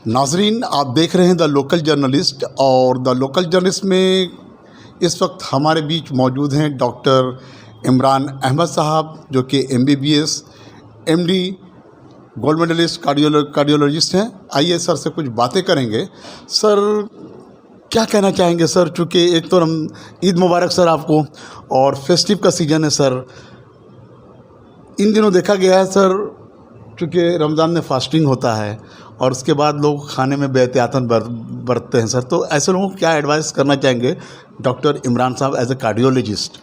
नाजरीन, आप देख रहे हैं द लोकल जर्नलिस्ट। और द लोकल जर्नलिस्ट में इस वक्त हमारे बीच मौजूद हैं डॉक्टर इमरान अहमद साहब, जो कि MBBS MD gold medallist cardiologist हैं। आइए सर से कुछ बातें करेंगे। सर, क्या कहना चाहेंगे सर? चूँकि एक तो ईद मुबारक सर आपको, और फेस्टिव का सीज़न है सर। इन दिनों देखा गया है सर, चूँकि रमज़ान में फास्टिंग होता है और उसके बाद लोग खाने में बेहतियातन बरतते हैं सर। तो ऐसे लोगों को क्या एडवाइस करना चाहेंगे डॉक्टर इमरान साहब एज ए कार्डियोलॉजिस्ट?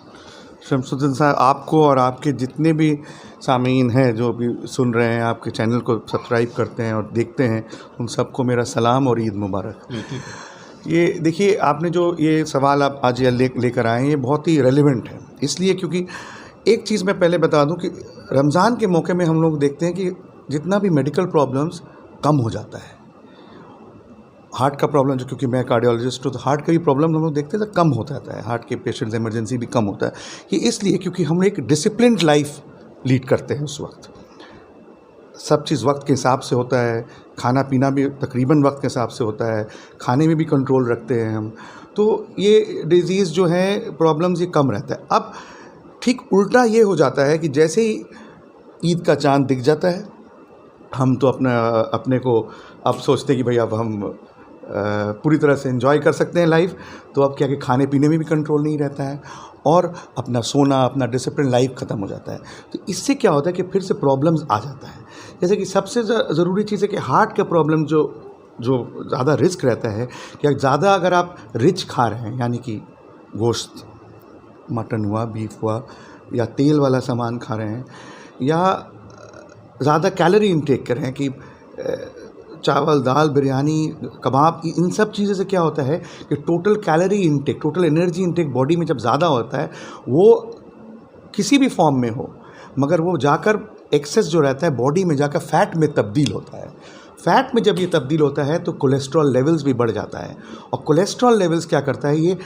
शमसुद्दीन साहब, आपको और आपके जितने भी सामीन हैं जो भी सुन रहे हैं, आपके चैनल को सब्सक्राइब करते हैं और देखते हैं, उन सबको मेरा सलाम और ईद मुबारक। ये देखिए, आपने जो ये सवाल आप आज लेकर आए हैं, ये बहुत ही रेलेवेंट है। इसलिए क्योंकि एक चीज़ मैं पहले बता दूं कि रमज़ान के मौके में हम लोग देखते हैं कि जितना भी मेडिकल प्रॉब्लम्स कम हो जाता है। हार्ट का प्रॉब्लम, जो क्योंकि मैं कार्डियोलॉजिस्ट हूँ तो हार्ट का भी प्रॉब्लम हम लोग देखते हैं तो कम होता रहता है। हार्ट के पेशेंट्स इमरजेंसी भी कम होता है। ये इसलिए क्योंकि हम एक डिसिप्लिन्ड लाइफ लीड करते हैं। उस वक्त सब चीज़ वक्त के हिसाब से होता है, खाना पीना भी तकरीबन वक्त के हिसाब से होता है, खाने में भी कंट्रोल रखते हैं हम। तो ये डिज़ीज़ जो है, प्रॉब्लम्स ये कम रहता है। अब ठीक उल्टा ये हो जाता है कि जैसे ही ईद का चाँद दिख जाता है, हम तो अपने को अब सोचते हैं कि भाई अब हम पूरी तरह से एंजॉय कर सकते हैं लाइफ। तो अब क्या कि खाने पीने में भी कंट्रोल नहीं रहता है और अपना सोना, अपना डिसिप्लिन लाइफ ख़त्म हो जाता है। तो इससे क्या होता है कि फिर से प्रॉब्लम्स आ जाता है। जैसे कि सबसे ज़रूरी चीज़ है कि हार्ट का प्रॉब्लम जो ज़्यादा रिस्क रहता है कि ज़्यादा अगर आप रिच खा रहे हैं, यानी कि गोश्त, मटन हुआ, बीफ हुआ, या तेल वाला सामान खा रहे हैं, या ज़्यादा कैलोरी इनटेक कर रहे हैं कि चावल, दाल, बिरयानी, कबाब, इन सब चीज़ों से क्या होता है कि total calorie intake, total energy intake body में जब ज़्यादा होता है, वो किसी भी फॉर्म में हो, मगर वो जाकर एक्सेस जो रहता है बॉडी में जाकर फ़ैट में तब्दील होता है। फ़ैट में जब ये तब्दील होता है तो कोलेस्ट्रॉल लेवल्स भी बढ़ जाता है। और कोलेस्ट्रॉल लेवल्स क्या करता है, ये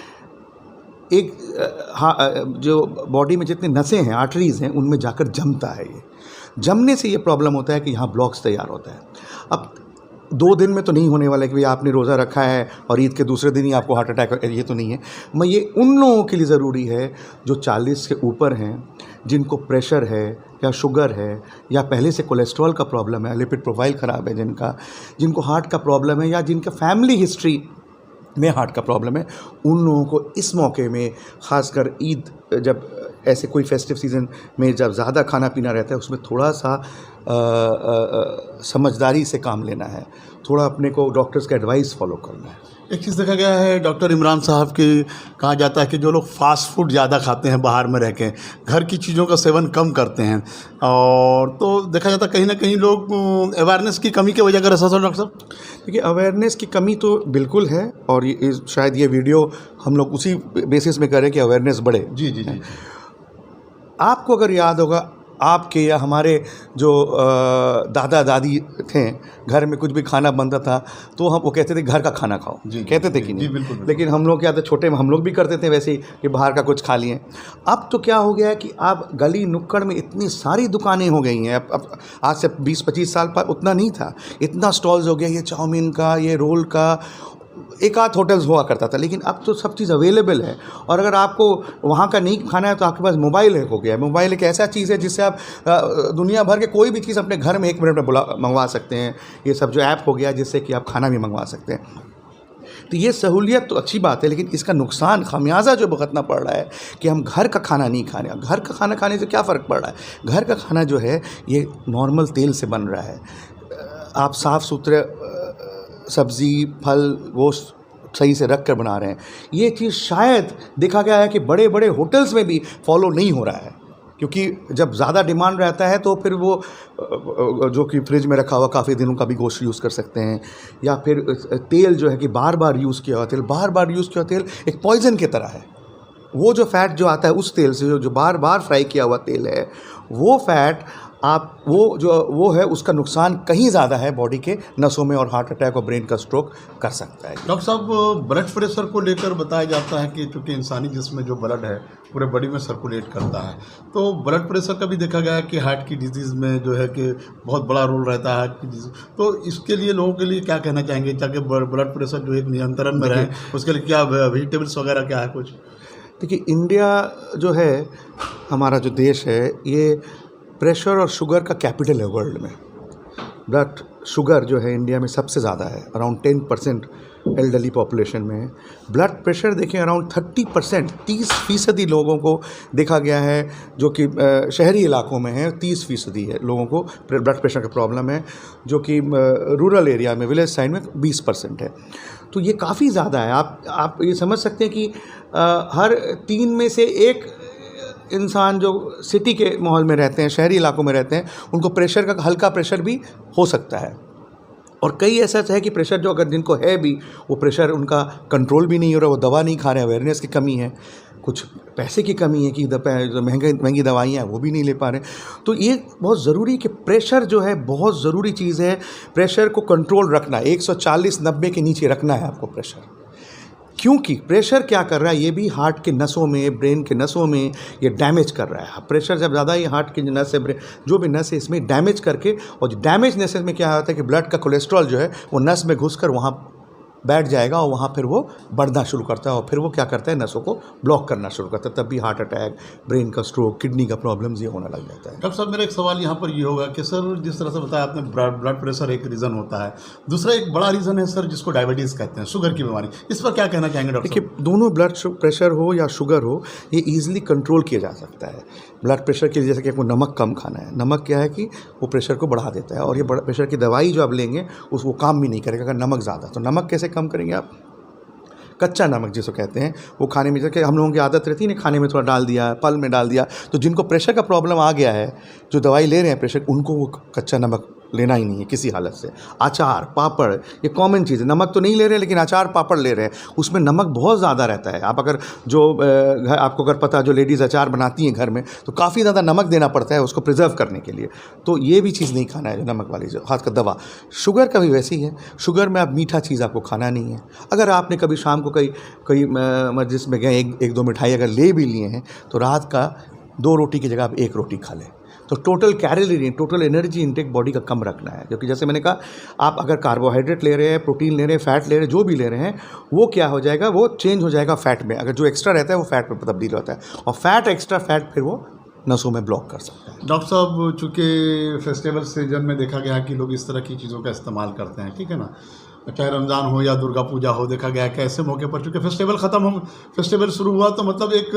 एक जो बॉडी में जितने नसें हैं, आर्टरीज़ हैं, उनमें जाकर जमता है। ये जमने से ये प्रॉब्लम होता है कि यहाँ ब्लॉक्स तैयार होता है। अब 2 दिन में तो नहीं होने वाला है कि भाई आपने रोज़ा रखा है और ईद के दूसरे दिन ही आपको हार्ट अटैक, ये तो नहीं है। मैं ये उन लोगों के लिए ज़रूरी है जो 40 के ऊपर हैं, जिनको प्रेशर है या शुगर है, या पहले से कोलेस्ट्रॉल का प्रॉब्लम है, लिपिड प्रोफाइल ख़राब है जिनको हार्ट का प्रॉब्लम है, या जिनका फैमिली हिस्ट्री में हार्ट का प्रॉब्लम है। उन लोगों को इस मौके में, ख़ासकर ईद, जब ऐसे कोई फेस्टिव सीज़न में जब ज़्यादा खाना पीना रहता है, उसमें थोड़ा सा समझदारी से काम लेना है, थोड़ा अपने को डॉक्टर्स का एडवाइस फॉलो करना है। एक चीज़ देखा गया है डॉक्टर इमरान साहब कि कहा जाता है कि जो लोग फास्ट फूड ज़्यादा खाते हैं बाहर में रह के, घर की चीज़ों का सेवन कम करते हैं, और तो देखा जाता है कहीं ना कहीं लोग अवेयरनेस की कमी की वजह कर ऐसा। डॉक्टर साहब, देखिए, अवेयरनेस की कमी तो बिल्कुल है, और ये शायद ये वीडियो हम लोग उसी बेसिस में करें कि अवेयरनेस बढ़े। जी जी जी। आपको अगर याद होगा, आपके या हमारे जो दादा दादी थे, घर में कुछ भी खाना बनता था तो हम वो कहते थे घर का खाना खाओ, कहते थे कि नहीं? जी, बिल्कुल। लेकिन हम लोग क्या थे, छोटे में हम लोग भी करते थे वैसे ही कि बाहर का कुछ खा लिए। अब तो क्या हो गया है कि आप गली नुक्कड़ में इतनी सारी दुकानें हो गई हैं। अब आज से 20-25 साल पर उतना नहीं था, इतना स्टॉल्स हो गया, ये चाउमीन का, ये रोल का, एक आध होटल्स हुआ करता था, लेकिन अब तो सब चीज़ अवेलेबल है। और अगर आपको वहाँ का नहीं खाना है तो आपके पास मोबाइल है, हो गया है। मोबाइल एक ऐसा चीज़ है जिससे आप दुनिया भर के कोई भी चीज़ अपने घर में 1 मिनट में मंगवा सकते हैं। ये सब जो ऐप हो गया जिससे कि आप खाना भी मंगवा सकते हैं। तो ये सहूलियत तो अच्छी बात है, लेकिन इसका नुकसान, खामियाजा जो भुगतना पड़ रहा है कि हम घर का खाना नहीं खा रहे हैं। घर का खाना खाने से क्या फ़र्क पड़ रहा है? घर का खाना जो है ये नॉर्मल तेल से बन रहा है। आप साफ़ सुथरे सब्ज़ी, फल, गोश्त सही से रख कर बना रहे हैं। ये चीज़ शायद देखा गया है कि बड़े बड़े होटल्स में भी फॉलो नहीं हो रहा है, क्योंकि जब ज़्यादा डिमांड रहता है तो फिर वो जो कि फ्रिज में रखा हुआ काफ़ी दिनों का भी गोश्त यूज़ कर सकते हैं। या फिर तेल जो है कि बार बार यूज़ किया हुआ तेल, बार बार यूज़ किया हुआ तेल एक पॉइज़न की तरह है। वो जो फ़ैट जो आता है उस तेल से, जो बार बार फ्राई किया हुआ तेल है, वो फ़ैट आप वो है उसका नुकसान कहीं ज़्यादा है बॉडी के नसों में, और हार्ट अटैक और ब्रेन का स्ट्रोक कर सकता है। डॉक्टर साहब, ब्लड प्रेशर को लेकर बताया जाता है कि चूँकि इंसानी जिस्म में जो ब्लड है पूरे बॉडी में सर्कुलेट करता है, तो ब्लड प्रेशर का भी देखा गया है कि हार्ट की डिजीज़ में जो है कि बहुत बड़ा रोल रहता है हार्ट की डिजीज़। तो इसके लिए लोगों के लिए क्या कहना चाहेंगे ताकि ब्लड प्रेशर जो एक नियंत्रण में रहे, उसके लिए क्या वेजिटेबल्स वगैरह क्या है कुछ? देखिए, इंडिया जो है, हमारा जो देश है, ये प्रेशर और शुगर का कैपिटल है वर्ल्ड में। ब्लड शुगर जो है इंडिया में सबसे ज़्यादा है, अराउंड 10% एल्डरली पॉपुलेशन में है। ब्लड प्रेशर देखें, अराउंड 30%, 30% लोगों को देखा गया है जो कि शहरी इलाकों में है। 30% है लोगों को ब्लड प्रेशर का प्रॉब्लम है, जो कि रूरल एरिया में, विलेज साइड में 20% है। तो ये काफ़ी ज़्यादा है। आप ये समझ सकते हैं कि हर 3 में से 1 इंसान जो सिटी के माहौल में रहते हैं, शहरी इलाकों में रहते हैं, उनको प्रेशर का हल्का प्रेशर भी हो सकता है। और कई ऐसा है कि प्रेशर जो अगर जिनको है भी, वो प्रेशर उनका कंट्रोल भी नहीं हो रहा, वो दवा नहीं खा रहे हैं, अवेयरनेस की कमी है, कुछ पैसे की कमी है कि जो महंगी दवाइयाँ हैं वो भी नहीं ले पा रहे। तो ये बहुत ज़रूरी है कि प्रेशर जो है बहुत ज़रूरी चीज़ है। प्रेशर को कंट्रोल रखना, 140/90 के नीचे रखना है आपको प्रेशर। क्योंकि प्रेशर क्या कर रहा है, ये भी हार्ट के नसों में, ब्रेन के नसों में ये डैमेज कर रहा है। प्रेशर जब ज़्यादा ये हार्ट की नस है, जो भी नस है, इसमें डैमेज करके, और डैमेज नसें में क्या होता है कि ब्लड का कोलेस्ट्रॉल जो है वो नस में घुसकर वहाँ बैठ जाएगा, और वहाँ फिर वो बढ़ना शुरू करता है, और फिर वो क्या करता है, नसों को ब्लॉक करना शुरू करता है। तब भी हार्ट अटैक, ब्रेन का स्ट्रोक, किडनी का प्रॉब्लम्स ये होने लग जाता है। डॉक्टर साहब, मेरा एक सवाल यहाँ पर ये होगा कि सर, जिस तरह से बताया आपने, ब्लड प्रेशर एक रीज़न होता है, दूसरा एक बड़ा रीज़न है सर जिसको डायबिटीज़ कहते हैं, शुगर की बीमारी। इस पर क्या कहना चाहेंगे डॉक्टर साहब? देखिए, दोनों ब्लड प्रेशर हो या शुगर हो, ये ईजिली कंट्रोल किया जा सकता है। ब्लड प्रेशर के लिए जैसे कि आपको नमक कम खाना है। नमक क्या है कि वो प्रेशर को बढ़ा देता है, और ये ब्लड प्रेशर की दवाई जो आप लेंगे वो काम भी नहीं करेगा अगर नमक ज़्यादा। तो नमक कैसे कम करेंगे आप? कच्चा नमक जिसको कहते हैं, वो खाने में, जैसे हम लोगों की आदत रहती है ना, खाने में थोड़ा डाल दिया, फल में डाल दिया। तो जिनको प्रेशर का प्रॉब्लम आ गया है, जो दवाई ले रहे हैं प्रेशर, उनको वो कच्चा नमक लेना ही नहीं है किसी हालत से। अचार, पापड़, ये कॉमन चीज़ है। नमक तो नहीं ले रहे हैं, लेकिन अचार पापड़ ले रहे हैं, उसमें नमक बहुत ज़्यादा रहता है। आप अगर आपको अगर पता, जो लेडीज़ अचार बनाती हैं घर में, तो काफ़ी ज़्यादा नमक देना पड़ता है उसको प्रिजर्व करने के लिए। तो ये भी चीज़ नहीं खाना है, जो नमक वाली, जो खास कर दवा। शुगर का भी वैसे ही है। शुगर में आप मीठा चीज़ आपको खाना नहीं है। अगर आपने कभी शाम को कई मस्जिद में गए, 1-2 मिठाई अगर ले भी लिए हैं, तो रात का 2 रोटी की जगह आप 1 रोटी खा लें। तो टोटल एनर्जी इंटेक बॉडी का कम रखना है। क्योंकि जैसे मैंने कहा, आप अगर कार्बोहाइड्रेट ले रहे हैं, प्रोटीन ले रहे हैं, फैट ले रहे हैं, जो भी ले रहे हैं, वो क्या हो जाएगा, वो चेंज हो जाएगा फैट में। अगर जो एक्स्ट्रा रहता है वो फैट में तब्दील होता है, और एक्स्ट्रा फैट फिर वो नसों में ब्लॉक कर सकता है। डॉक्टर साहब, चूँकि फेस्टिवल सीजन में देखा गया है कि लोग इस तरह की चीज़ों का इस्तेमाल करते हैं, ठीक है ना, चाहे रमज़ान हो या दुर्गा पूजा हो, देखा गया है कि ऐसे मौके पर चूँकि फेस्टिवल शुरू हुआ, तो मतलब एक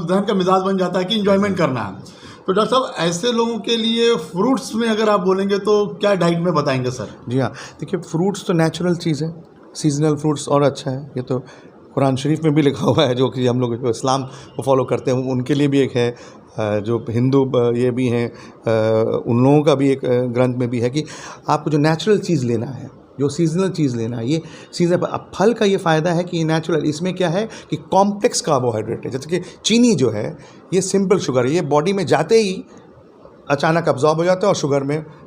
जहन का मिजाज बन जाता है कि इंजॉयमेंट करना है। तो डॉक्टर साहब, ऐसे लोगों के लिए फ्रूट्स में अगर आप बोलेंगे तो क्या डाइट में बताएंगे सर? जी हाँ, देखिए, फ्रूट्स तो नेचुरल चीज़ है, सीजनल फ्रूट्स और अच्छा है। ये तो कुरान शरीफ में भी लिखा हुआ है, जो कि हम लोग जो इस्लाम को फॉलो करते हैं उनके लिए भी एक है, जो हिंदू ये भी हैं, उन लोगों का भी एक ग्रंथ में भी है कि आपको जो नेचुरल चीज़ लेना है, जो सीजनल चीज़ लेना है, ये सीजन। अब फल का ये फ़ायदा है कि ये नेचुरल, इसमें क्या है कि कॉम्प्लेक्स कार्बोहाइड्रेट है। जैसे कि चीनी जो है, ये सिंपल शुगर है, ये बॉडी में जाते ही अचानक अब्जॉर्ब हो जाता है, और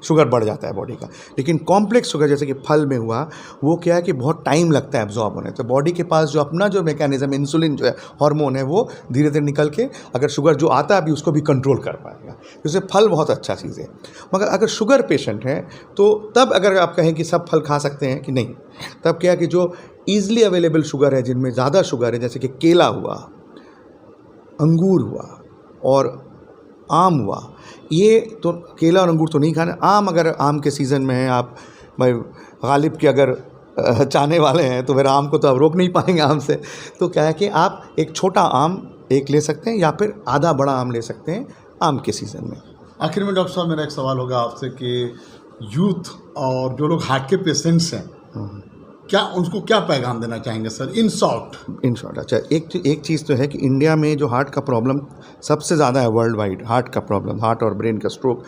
शुगर बढ़ जाता है बॉडी का। लेकिन कॉम्प्लेक्स शुगर जैसे कि फल में हुआ, वो क्या है कि बहुत टाइम लगता है अब्जॉर्ब होने। तो बॉडी के पास जो अपना जो मैकेनिज्म, इंसुलिन जो है, हार्मोन है, वो धीरे धीरे निकल के अगर शुगर जो आता है अभी, उसको भी कंट्रोल कर पाएगा। जैसे फल बहुत अच्छा चीज़ है। मगर अगर शुगर पेशेंट है, तो तब अगर आप कहें कि सब फल खा सकते हैं कि नहीं, तब क्या है कि जो ईजिली अवेलेबल शुगर है, जिनमें ज़्यादा शुगर है, जैसे कि केला हुआ, अंगूर हुआ और आम हुआ, ये तो केला और अंगूर तो नहीं खाना। आम, अगर आम के सीज़न में है, आप भाई गालिब के अगर चाहने वाले हैं, तो फिर आम को तो आप रोक नहीं पाएंगे आम से। तो क्या है कि आप एक छोटा आम एक ले सकते हैं, या फिर आधा बड़ा आम ले सकते हैं आम के सीज़न में। आखिर में डॉक्टर साहब, मेरा एक सवाल होगा आपसे कि यूथ और जो लोग हार्ट के पेशेंट्स हैं, क्या उनको क्या पैगाम देना चाहेंगे सर, इन शॉर्ट? अच्छा, एक चीज़ तो है कि इंडिया में जो हार्ट का प्रॉब्लम सबसे ज़्यादा है वर्ल्ड वाइड, हार्ट का प्रॉब्लम, हार्ट और ब्रेन का स्ट्रोक,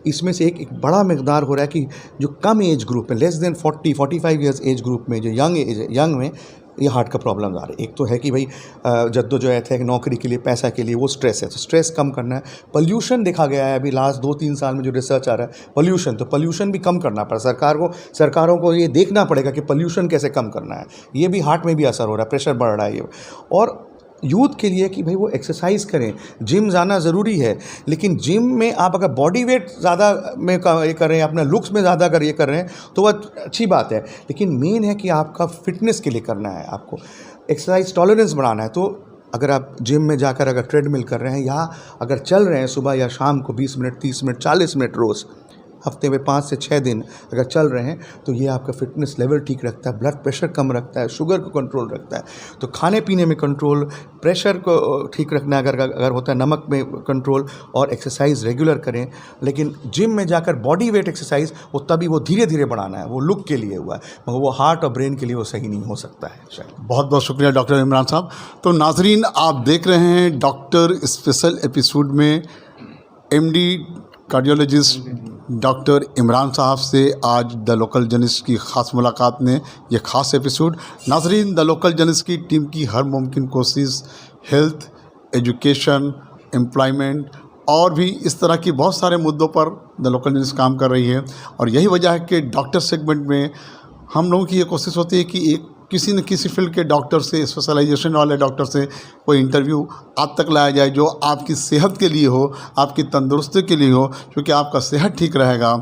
इसमें से एक बड़ा मकदार हो रहा है कि जो कम एज ग्रुप में, less than 40-45 years age group में, जो यंग में ये हार्ट का प्रॉब्लम आ रहा है। एक तो है कि भाई जद्दोजहद है, नौकरी के लिए, पैसा के लिए, वो स्ट्रेस है, तो स्ट्रेस कम करना है। पोल्यूशन देखा गया है अभी लास्ट 2-3 साल में जो रिसर्च आ रहा है, पोल्यूशन, तो पोल्यूशन भी कम करना पड़ा। सरकारों को ये देखना पड़ेगा कि पोल्यूशन कैसे कम करना है। ये भी हार्ट में भी असर हो रहा है, प्रेशर बढ़ रहा है ये। और यूथ के लिए कि भाई वो एक्सरसाइज करें, जिम जाना ज़रूरी है, लेकिन जिम में आप अगर बॉडी वेट ज़्यादा में ये कर रहे हैं, अपना लुक्स में ज़्यादा अगर ये कर रहे हैं तो वह अच्छी बात है, लेकिन मेन है कि आपका फिटनेस के लिए करना है, आपको एक्सरसाइज टॉलरेंस बढ़ाना है। तो अगर आप जिम में जाकर अगर ट्रेडमिल कर रहे हैं या अगर चल रहे हैं सुबह या शाम को 20 मिनट, 30 मिनट, 40 मिनट रोज़, हफ्ते में 5 से 6 दिन अगर चल रहे हैं, तो ये आपका फिटनेस लेवल ठीक रखता है, ब्लड प्रेशर कम रखता है, शुगर को कंट्रोल रखता है। तो खाने पीने में कंट्रोल, प्रेशर को ठीक रखना अगर होता है, नमक में कंट्रोल, और एक्सरसाइज रेगुलर करें। लेकिन जिम में जाकर बॉडी वेट एक्सरसाइज वो तभी वो धीरे धीरे बढ़ाना है, वो लुक के लिए हुआ है, मगर वो हार्ट और ब्रेन के लिए वो सही नहीं हो सकता है शायद। बहुत बहुत शुक्रिया डॉक्टर इमरान साहब। तो नाजरीन, आप देख रहे हैं डॉक्टर स्पेशल एपिसोड में MD कार्डियोलॉजिस्ट डॉक्टर इमरान साहब से आज द लोकल जर्नलिस्ट की ख़ास मुलाकात ने ये ख़ास एपिसोड। नाजरीन, द लोकल जर्नलिस्ट की टीम की हर मुमकिन कोशिश हेल्थ, एजुकेशन, एम्प्लॉयमेंट और भी इस तरह की बहुत सारे मुद्दों पर द लोकल जर्नलिस्ट काम कर रही है। और यही वजह है कि डॉक्टर सेगमेंट में हम लोगों की ये कोशिश होती है कि एक किसी न किसी फील्ड के डॉक्टर से, स्पेशलाइजेशन वाले डॉक्टर से कोई इंटरव्यू आप तक लाया जाए जो आपकी सेहत के लिए हो, आपकी तंदुरुस्ती के लिए हो। क्योंकि आपका सेहत ठीक रहेगा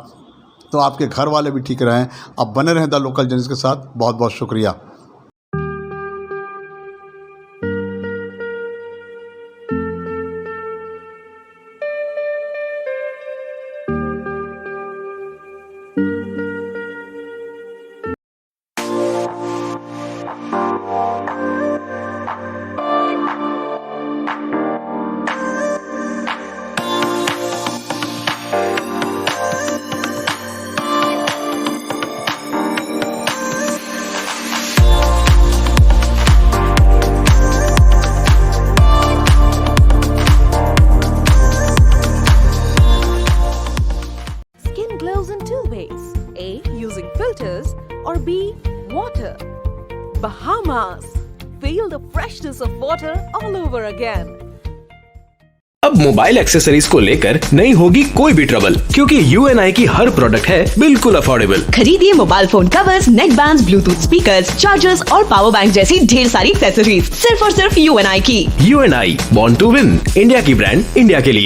तो आपके घर वाले भी ठीक रहें। आप बने रहें द लोकल जर्नलिस्ट के साथ। बहुत बहुत शुक्रिया। Glows in two ways: A, using filters, or B, water. Bahamas. Feel the freshness of water all over again. अब मोबाइल एक्सेसरीज को लेकर नहीं होगी कोई भी ट्रबल, क्योंकि UNI की हर प्रोडक्ट है बिल्कुल अफोर्डेबल। खरीदिए मोबाइल फोन कवर्स, नेक बैंड्स, ब्लूटूथ स्पीकर्स, चार्जर्स और पावर बैंक जैसी ढेर सारी एक्सेसरीज सिर्फ और सिर्फ UNI की। UNI, Born to Win, India की ब्रांड इंडिया के लिए।